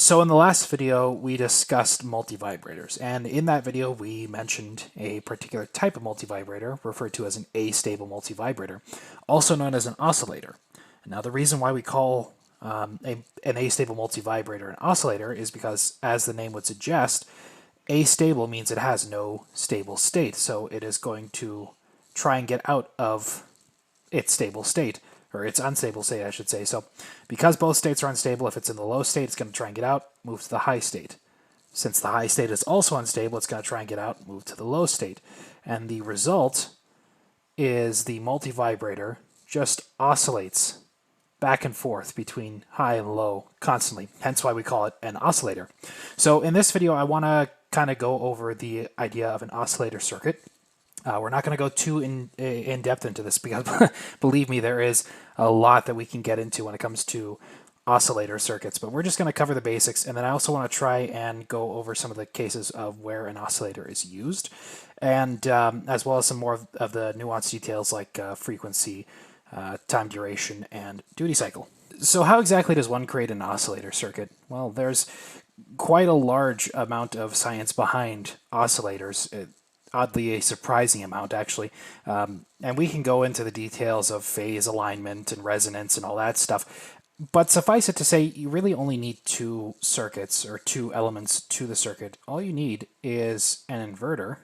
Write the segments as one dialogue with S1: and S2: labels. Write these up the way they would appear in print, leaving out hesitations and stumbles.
S1: So in the last video, we discussed multivibrators, and in that video, we mentioned a particular type of multivibrator referred to as an astable multivibrator, also known as an oscillator. Now, the reason why we call an astable multivibrator an oscillator is because, as the name would suggest, astable means it has no stable state, so it is going to try and get out of its stable state, or its unstable state, I should say. So because both states are unstable, if it's in the low state, it's going to try and get out, move to the high state. Since the high state is also unstable, it's going to try and get out, move to the low state. And the result is the multivibrator just oscillates back and forth between high and low constantly, hence why we call it an oscillator. So in this video, I want to kind of go over the idea of an oscillator circuit. We're not going to go too in depth into this because, believe me, there is a lot that we can get into when it comes to oscillator circuits, but we're just going to cover the basics, and then I also want to try and go over some of the cases of where an oscillator is used, and as well as some more of the nuanced details like frequency, time duration, and duty cycle. So how exactly does one create an oscillator circuit? Well, there's quite a large amount of science behind oscillators. Oddly a surprising amount, actually. And we can go into the details of phase alignment and resonance and all that stuff. But suffice it to say, you really only need two circuits, or two elements to the circuit. All you need is an inverter,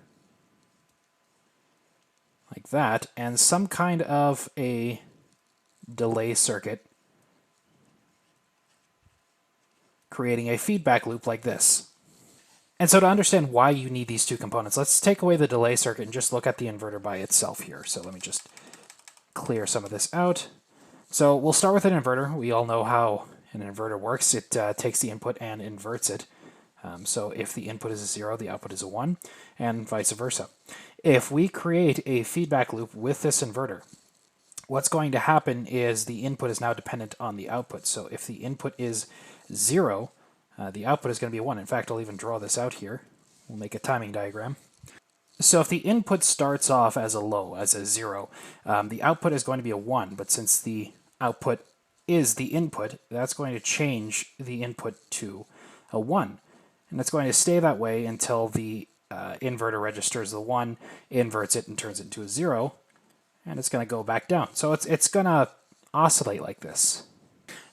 S1: like that, and some kind of a delay circuit, creating a feedback loop like this. And so to understand why you need these two components, let's take away the delay circuit and just look at the inverter by itself here. So let me just clear some of this out. So we'll start with an inverter. We all know how an inverter works. It takes the input and inverts it. So if the input is a 0, the output is a 1, and vice versa. If we create a feedback loop with this inverter, what's going to happen is the input is now dependent on the output. So if the input is 0, the output is going to be a 1. In fact, I'll even draw this out here. We'll make a timing diagram. So if the input starts off as a low, as a 0, the output is going to be a 1. But since the output is the input, that's going to change the input to a 1. And it's going to stay that way until the inverter registers the 1, inverts it, and turns it into a 0. And it's going to go back down. So it's going to oscillate like this.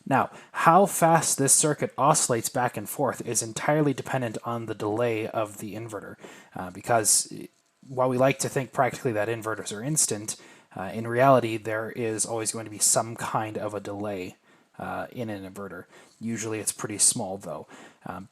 S1: Now, how fast this circuit oscillates back and forth is entirely dependent on the delay of the inverter, because while we like to think practically that inverters are instant, in reality there is always going to be some kind of a delay in an inverter. Usually it's pretty small though,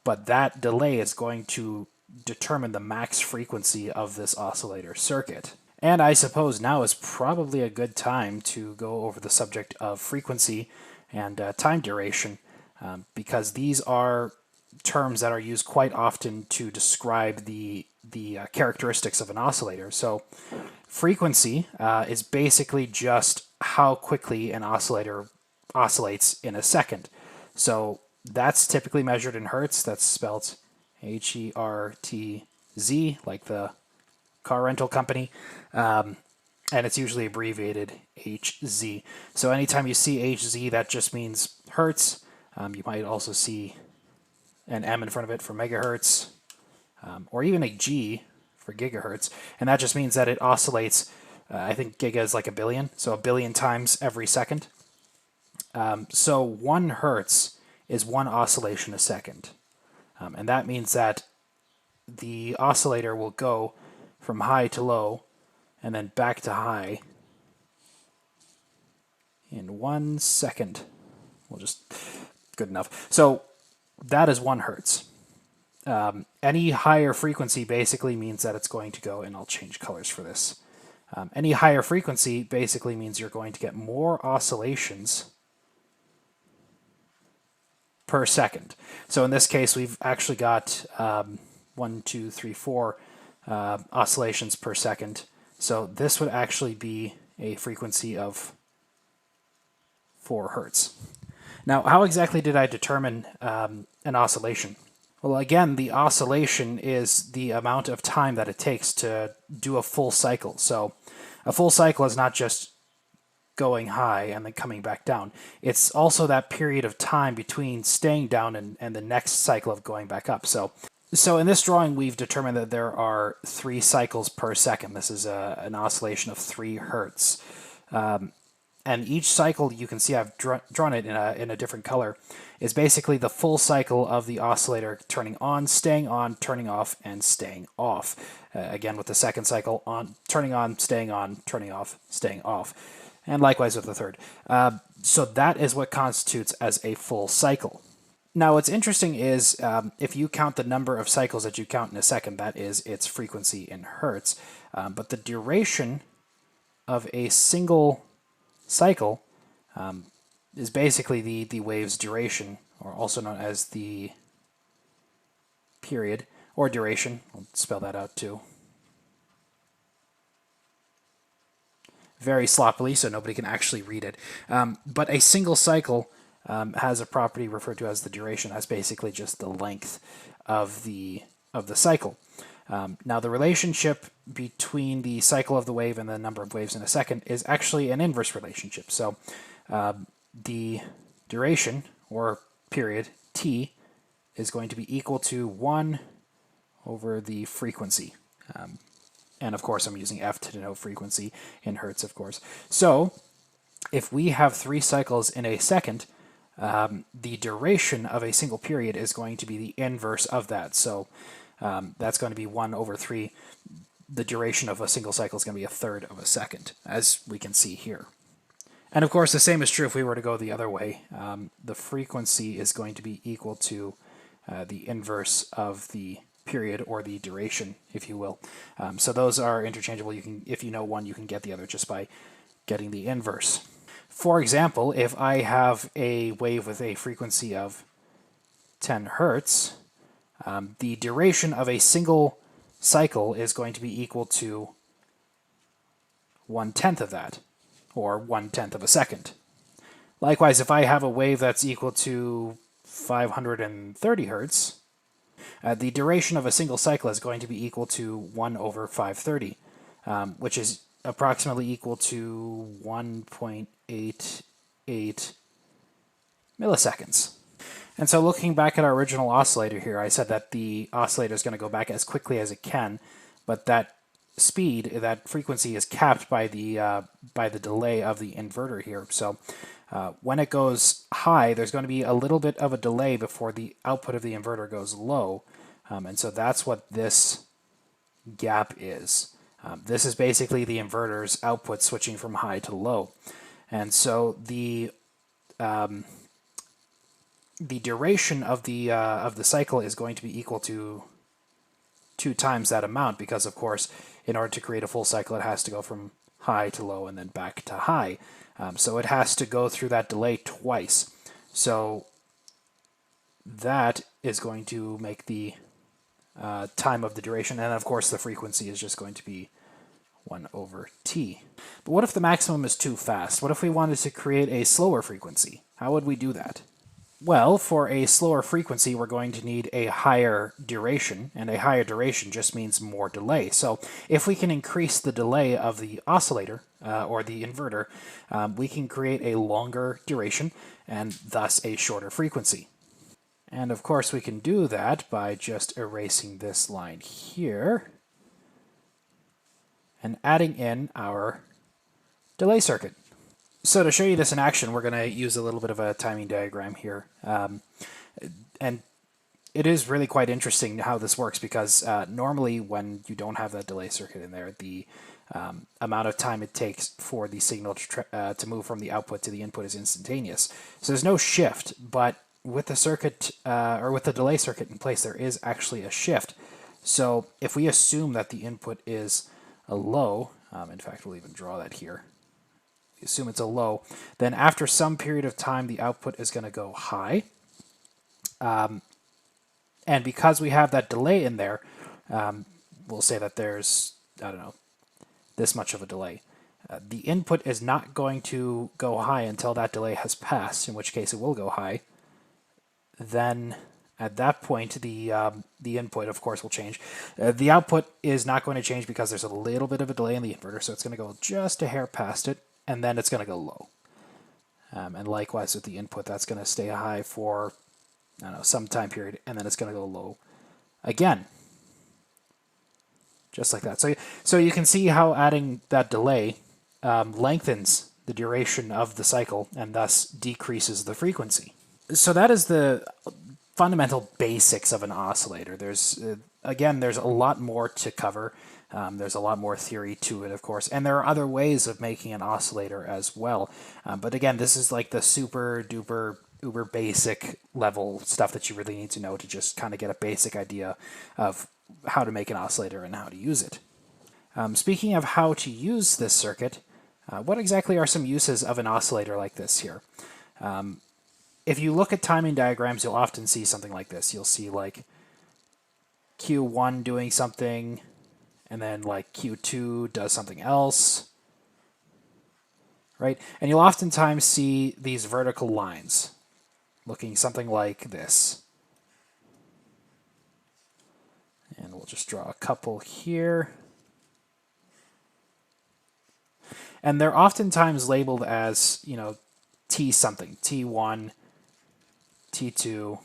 S1: but that delay is going to determine the max frequency of this oscillator circuit. And I suppose now is probably a good time to go over the subject of frequency and time duration, because these are terms that are used quite often to describe the characteristics of an oscillator. So frequency is basically just how quickly an oscillator oscillates in a second. So that's typically measured in hertz. That's spelled H-E-R-T-Z, like the car rental company. And it's usually abbreviated Hz. So anytime you see Hz, that just means hertz. You might also see an M in front of it for megahertz, or even a G for gigahertz. And that just means that it oscillates, I think giga is like a billion, so a billion times every second. So 1 hertz is 1 oscillation a second. And that means that the oscillator will go from high to low, and then back to high in 1 second. We'll just, good enough. So that is 1 hertz. Any higher frequency basically means that it's going to go, and I'll change colors for this. Any higher frequency basically means you're going to get more oscillations per second. So in this case, we've actually got 1, 2, 3, 4 oscillations per second. So this would actually be a frequency of 4 hertz. Now, how exactly did I determine an oscillation? Well, again, the oscillation is the amount of time that it takes to do a full cycle. So a full cycle is not just going high and then coming back down. It's also that period of time between staying down and the next cycle of going back up. So in this drawing, we've determined that there are 3 cycles per second. This is an oscillation of 3 hertz. And each cycle, you can see I've drawn it in a different color, is basically the full cycle of the oscillator turning on, turning off, and staying off. Again, with the second cycle, turning on, staying off, staying off. And likewise with the third. So that is what constitutes as a full cycle. Now, what's interesting is if you count the number of cycles that you count in a second, that is its frequency in hertz. But the duration of a single cycle is basically the wave's duration, or also known as the period, or duration. I'll spell that out too. Very sloppily, so nobody can actually read it. But a single cycle has a property referred to as the duration. That's basically just the length of the cycle. Now, the relationship between the cycle of the wave and the number of waves in a second is actually an inverse relationship. So the duration, or period, t, is going to be equal to 1 over the frequency. And of course, I'm using F to denote frequency in hertz, of course. So if we have 3 cycles in a second, the duration of a single period is going to be the inverse of that. So that's going to be 1 over 3. The duration of a single cycle is going to be 1/3 of a second, as we can see here. And of course, the same is true if we were to go the other way. The frequency is going to be equal to the inverse of the period, or the duration, if you will. So those are interchangeable. You can, if you know one, you can get the other just by getting the inverse. For example, if I have a wave with a frequency of 10 hertz, the duration of a single cycle is going to be equal to 1/10 of that, or 1/10 of a second. Likewise, if I have a wave that's equal to 530 hertz, the duration of a single cycle is going to be equal to 1 over 530, which is approximately equal to 1.88 milliseconds. And so looking back at our original oscillator here, I said that the oscillator is going to go back as quickly as it can, but that speed, that frequency, is capped by the delay of the inverter here. So when it goes high, there's going to be a little bit of a delay before the output of the inverter goes low. And so that's what this gap is. This is basically the inverter's output switching from high to low. And so the duration of the cycle is going to be equal to 2 times that amount, because of course, in order to create a full cycle, it has to go from high to low and then back to high. So it has to go through that delay twice. So that is going to make the time of the duration, and of course the frequency is just going to be 1 over t. But what if the maximum is too fast? What if we wanted to create a slower frequency? How would we do that? Well, for a slower frequency, we're going to need a higher duration, and a higher duration just means more delay. So if we can increase the delay of the oscillator, or the inverter, we can create a longer duration, and thus a shorter frequency. And of course, we can do that by just erasing this line here and adding in our delay circuit. So to show you this in action, we're going to use a little bit of a timing diagram here. And it is really quite interesting how this works, because normally when you don't have that delay circuit in there, the amount of time it takes for the signal to move from the output to the input is instantaneous. So there's no shift, but with the circuit, or with the delay circuit in place, there is actually a shift. So if we assume that the input is a low, in fact, we'll even draw that here. Assume it's a low, then after some period of time, the output is going to go high. And because we have that delay in there, we'll say that there's, I don't know, this much of a delay. The input is not going to go high until that delay has passed, in which case it will go high. Then at that point, the input, of course, will change. The output is not going to change because there's a little bit of a delay in the inverter, so it's going to go just a hair past it. and then it's going to go low. And likewise with the input, that's going to stay high for, I don't know, some time period, and then it's going to go low again. Just like that. So you can see how adding that delay lengthens the duration of the cycle and thus decreases the frequency. So that is the fundamental basics of an oscillator. There's there's a lot more to cover. There's a lot more theory to it, of course, and there are other ways of making an oscillator as well. But again, this is like the super duper uber basic level stuff that you really need to know to just kind of get a basic idea of how to make an oscillator and how to use it. Speaking of how to use this circuit, what exactly are some uses of an oscillator like this here? If you look at timing diagrams, you'll often see something like this. You'll see like Q1 doing something, and then like Q2 does something else, right? And you'll oftentimes see these vertical lines looking something like this. And we'll just draw a couple here. And they're oftentimes labeled as, you know, T something, T1, T2,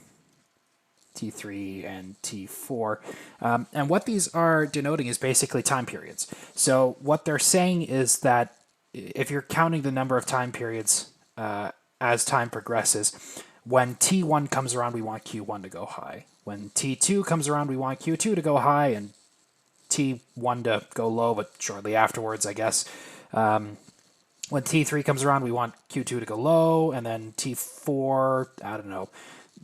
S1: T3, and T4. And what these are denoting is basically time periods. So what they're saying is that if you're counting the number of time periods as time progresses, when T1 comes around, we want Q1 to go high. When T2 comes around, we want Q2 to go high and T1 to go low, but shortly afterwards, I guess. When T3 comes around, we want Q2 to go low, and then T4, I don't know.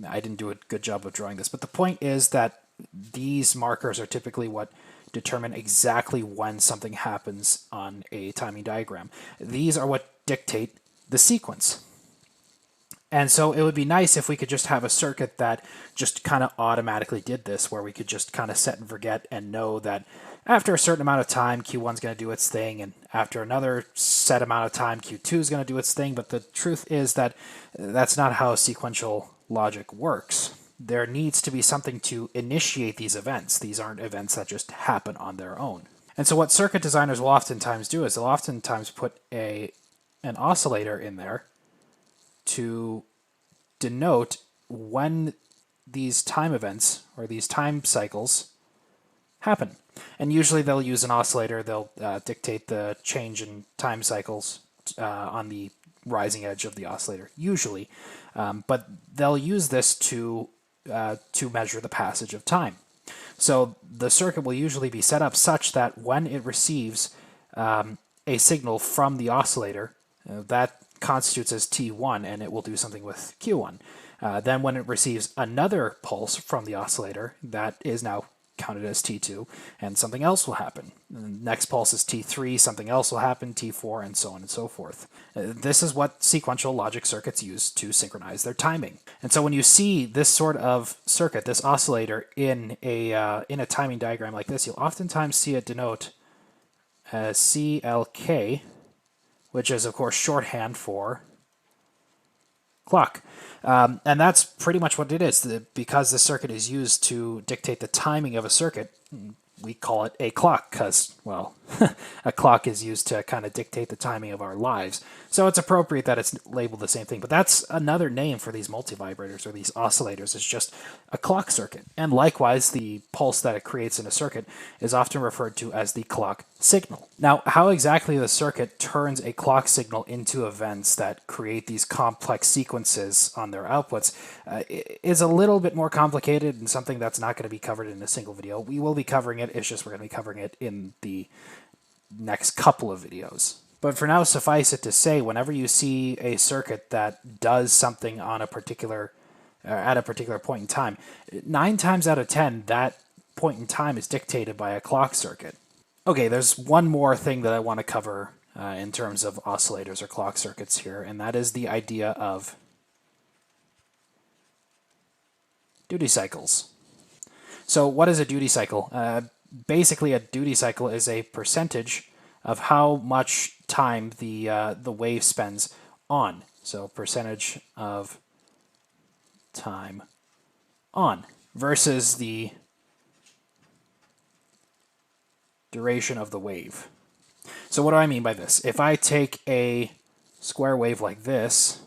S1: I didn't do a good job of drawing this, but the point is that these markers are typically what determine exactly when something happens on a timing diagram. These are what dictate the sequence. And so it would be nice if we could just have a circuit that just kind of automatically did this, where we could just kind of set and forget and know that after a certain amount of time, Q1 is going to do its thing, and after another set amount of time, Q2 is going to do its thing. But the truth is that that's not how sequential logic works. There needs to be something to initiate these events. These aren't events that just happen on their own. And so what circuit designers will oftentimes do is they'll oftentimes put an oscillator in there to denote when these time events or these time cycles happen. And usually they'll use an oscillator. They'll dictate the change in time cycles on the rising edge of the oscillator, usually. But they'll use this to measure the passage of time. So the circuit will usually be set up such that when it receives a signal from the oscillator, that constitutes as T1, and it will do something with Q1. Then when it receives another pulse from the oscillator, that is now counted as T2, and something else will happen. The next pulse is T3, something else will happen, T4, and so on and so forth. This is what sequential logic circuits use to synchronize their timing. And so when you see this sort of circuit, this oscillator in a timing diagram like this, you'll oftentimes see it denote as CLK, which is, of course, shorthand for clock. And that's pretty much what it is. Because the circuit is used to dictate the timing of a circuit, we call it a clock because, well, a clock is used to kind of dictate the timing of our lives. So it's appropriate that it's labeled the same thing. But that's another name for these multivibrators or these oscillators. It's just a clock circuit. And likewise, the pulse that it creates in a circuit is often referred to as the clock signal. Now, how exactly the circuit turns a clock signal into events that create these complex sequences on their outputs is a little bit more complicated and something that's not going to be covered in a single video. We will be covering it. It's just we're going to be covering it in the next couple of videos. But for now, suffice it to say, whenever you see a circuit that does something on a particular at a particular point in time, 9 times out of 10, that point in time is dictated by a clock circuit. Okay, there's one more thing that I want to cover in terms of oscillators or clock circuits here, and that is the idea of duty cycles. So what is a duty cycle? Basically, a duty cycle is a percentage of how much time the wave spends on. So percentage of time on versus the duration of the wave. So what do I mean by this? If I take a square wave like this,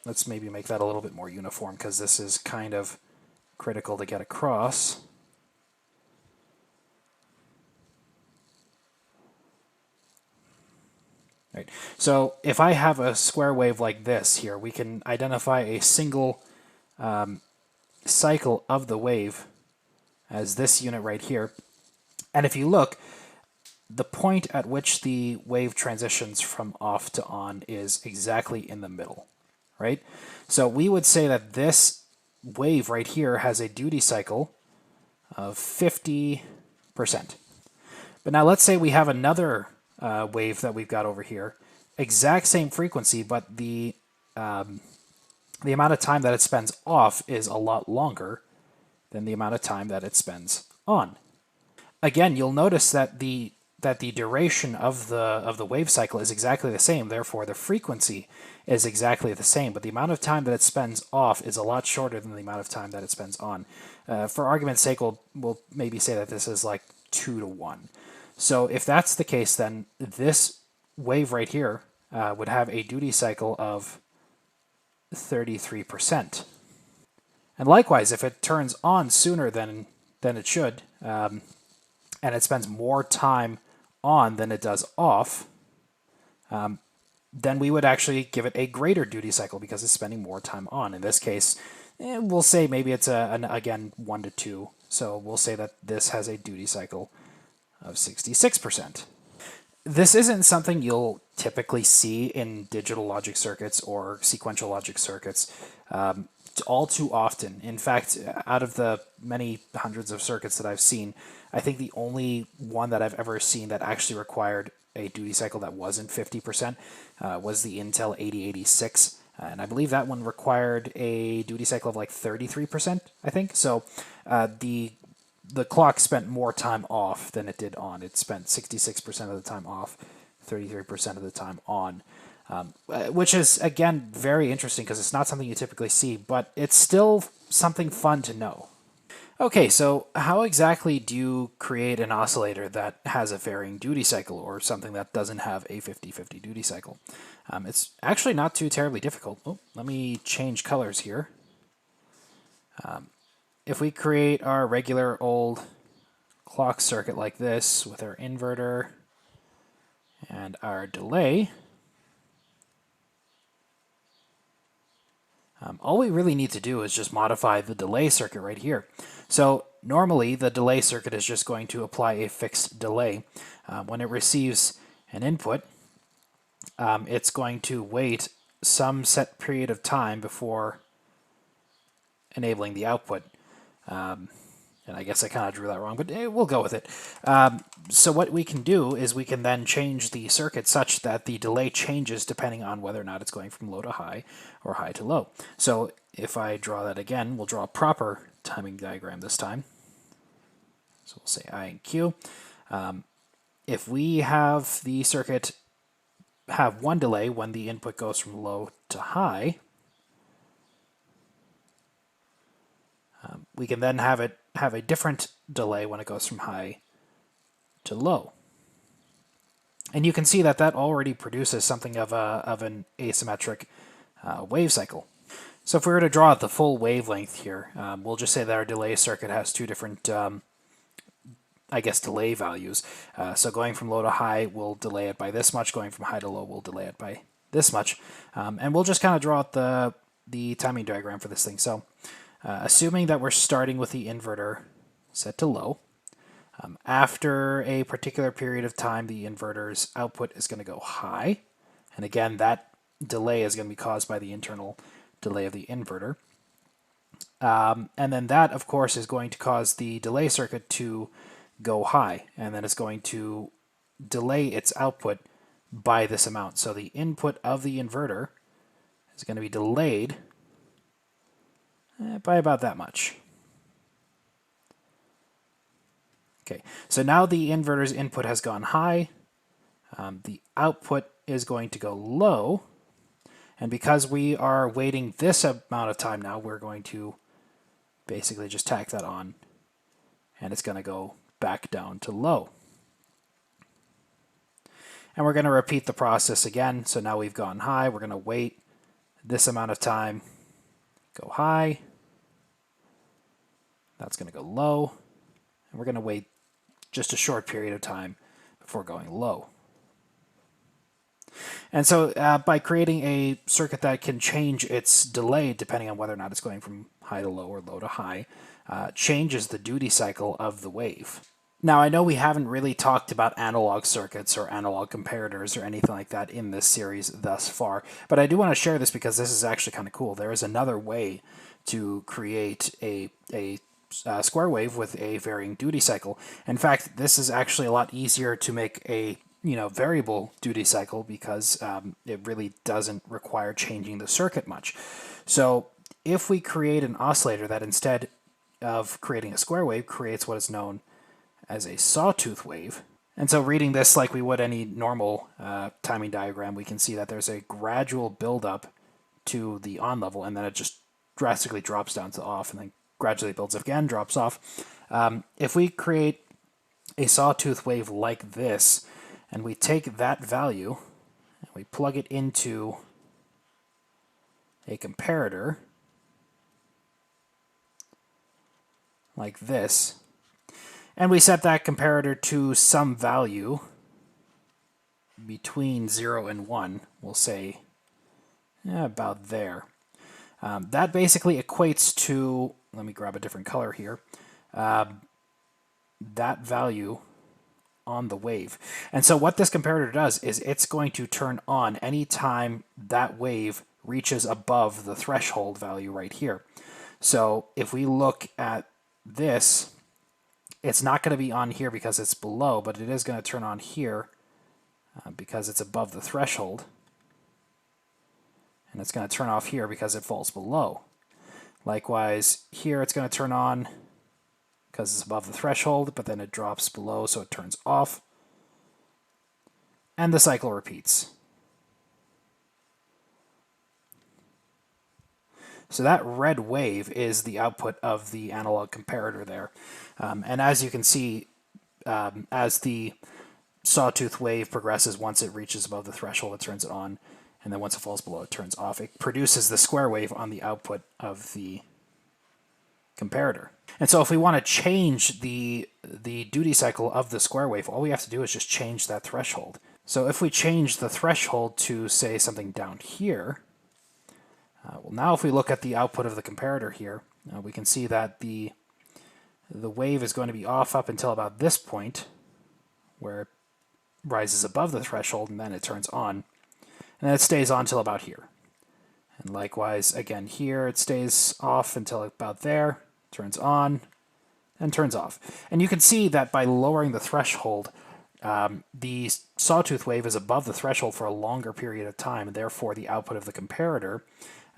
S1: let's maybe make that a little bit more uniform because this is kind of critical to get across. Right. So if I have a square wave like this here, we can identify a single cycle of the wave as this unit right here. And if you look, the point at which the wave transitions from off to on is exactly in the middle, right? So we would say that this wave right here has a duty cycle of 50%. But now let's say we have another wave that we've got over here, exact same frequency, but the amount of time that it spends off is a lot longer than the amount of time that it spends on. Again, you'll notice that the duration of the wave cycle is exactly the same. Therefore, the frequency is exactly the same, but the amount of time that it spends off is a lot shorter than the amount of time that it spends on. For argument's sake, we'll maybe say that this is like 2 to 1. So if that's the case, then this wave right here would have a duty cycle of 33%. And likewise, if it turns on sooner than it should, and it spends more time on than it does off, then we would actually give it a greater duty cycle because it's spending more time on. In this case, we'll say maybe it's again 1 to 2. So we'll say that this has a duty cycle of 66%. This isn't something you'll typically see in digital logic circuits or sequential logic circuits all too often. In fact, out of the many hundreds of circuits that I've seen, I think the only one that I've ever seen that actually required a duty cycle that wasn't 50% was the Intel 8086. And I believe that one required a duty cycle of like 33%, I think. So the clock spent more time off than it did on. It spent 66% of the time off, 33% of the time on, which is, again, very interesting because it's not something you typically see, but it's still something fun to know. Okay, so how exactly do you create an oscillator that has a varying duty cycle or something that doesn't have a 50-50 duty cycle? It's actually not too terribly difficult. Oh, let me change colors here. If we create our regular old clock circuit like this with our inverter and our delay, all we really need to do is just modify the delay circuit right here. So normally the delay circuit is just going to apply a fixed delay. When it receives an input, it's going to wait some set period of time before enabling the output. And I guess I kind of drew that wrong, but we'll go with it. So what we can do is we can then change the circuit such that the delay changes depending on whether or not it's going from low to high or high to low. So if I draw that again, we'll draw a proper timing diagram this time. So we'll say I and Q. If we have the circuit have one delay when the input goes from low to high, we can then have it have a different delay when it goes from high to low. And you can see that that already produces something of an asymmetric wave cycle. So if we were to draw out the full wavelength here, we'll just say that our delay circuit has two different, I guess, delay values. So going from low to high, we'll delay it by this much. Going from high to low, we'll delay it by this much. And we'll just kind of draw out the timing diagram for this thing. So assuming that we're starting with the inverter set to low, after a particular period of time, the inverter's output is going to go high. And again, that delay is going to be caused by the internal delay of the inverter. And then that, of course, is going to cause the delay circuit to go high. And then it's going to delay its output by this amount. So the input of the inverter is going to be delayed by about that much. Okay, so now the inverter's input has gone high. The output is going to go low. And because we are waiting this amount of time now, we're going to basically just tack that on. And it's going to go back down to low. And we're going to repeat the process again. So now we've gone high. We're going to wait this amount of time, go high. That's going to go low. And we're going to wait just a short period of time before going low. And so by creating a circuit that can change its delay depending on whether or not it's going from high to low or low to high, changes the duty cycle of the wave. Now, I know we haven't really talked about analog circuits or analog comparators or anything like that in this series thus far, but I do want to share this because this is actually kind of cool. There is another way to create a square wave with a varying duty cycle. In fact, this is actually a lot easier to make a variable duty cycle because it really doesn't require changing the circuit much. So if we create an oscillator that instead of creating a square wave creates what is known as a sawtooth wave, and so reading this like we would any normal timing diagram, we can see that there's a gradual buildup to the on level, and then it just drastically drops down to off, and then gradually builds up again, drops off. If we create a sawtooth wave like this, and we take that value and we plug it into a comparator like this, and we set that comparator to some value between 0 and 1, we'll say about there. That basically equates to, let me grab a different color here, that value on the wave. And so what this comparator does is it's going to turn on anytime that wave reaches above the threshold value right here. So if we look at this, it's not going to be on here because it's below, but it is going to turn on here because it's above the threshold. And it's going to turn off here because it falls below. Likewise, here it's going to turn on because it's above the threshold, but then it drops below, so it turns off. And the cycle repeats. So that red wave is the output of the analog comparator there. And as you can see, as the sawtooth wave progresses, once it reaches above the threshold, it turns it on. And then once it falls below, it turns off. It produces the square wave on the output of the comparator. And so if we want to change the duty cycle of the square wave, all we have to do is just change that threshold. So if we change the threshold to, say, something down here, well, now if we look at the output of the comparator here, we can see that the wave is going to be off up until about this point, where it rises above the threshold, and then it turns on. And then it stays on until about here. And likewise, again, here it stays off until about there, turns on, and turns off. And you can see that by lowering the threshold, the sawtooth wave is above the threshold for a longer period of time, and therefore the output of the comparator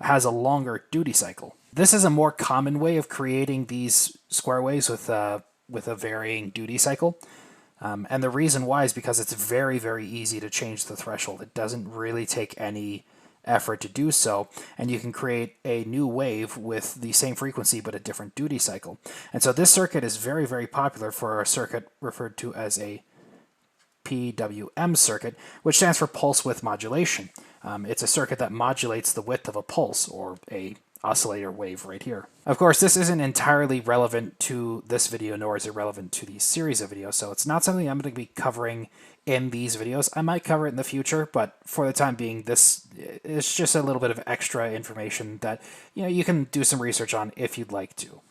S1: has a longer duty cycle. This is a more common way of creating these square waves with a varying duty cycle. And the reason why is because it's very, very easy to change the threshold. It doesn't really take any effort to do so, and you can create a new wave with the same frequency but a different duty cycle. And so this circuit is very, very popular for a circuit referred to as a PWM circuit, which stands for pulse width modulation. It's a circuit that modulates the width of a pulse, or a oscillator wave right here. Of course, this isn't entirely relevant to this video, nor is it relevant to the series of videos, so it's not something I'm going to be covering in these videos. I might cover it in the future, but for the time being, this is just a little bit of extra information that you can do some research on if you'd like to.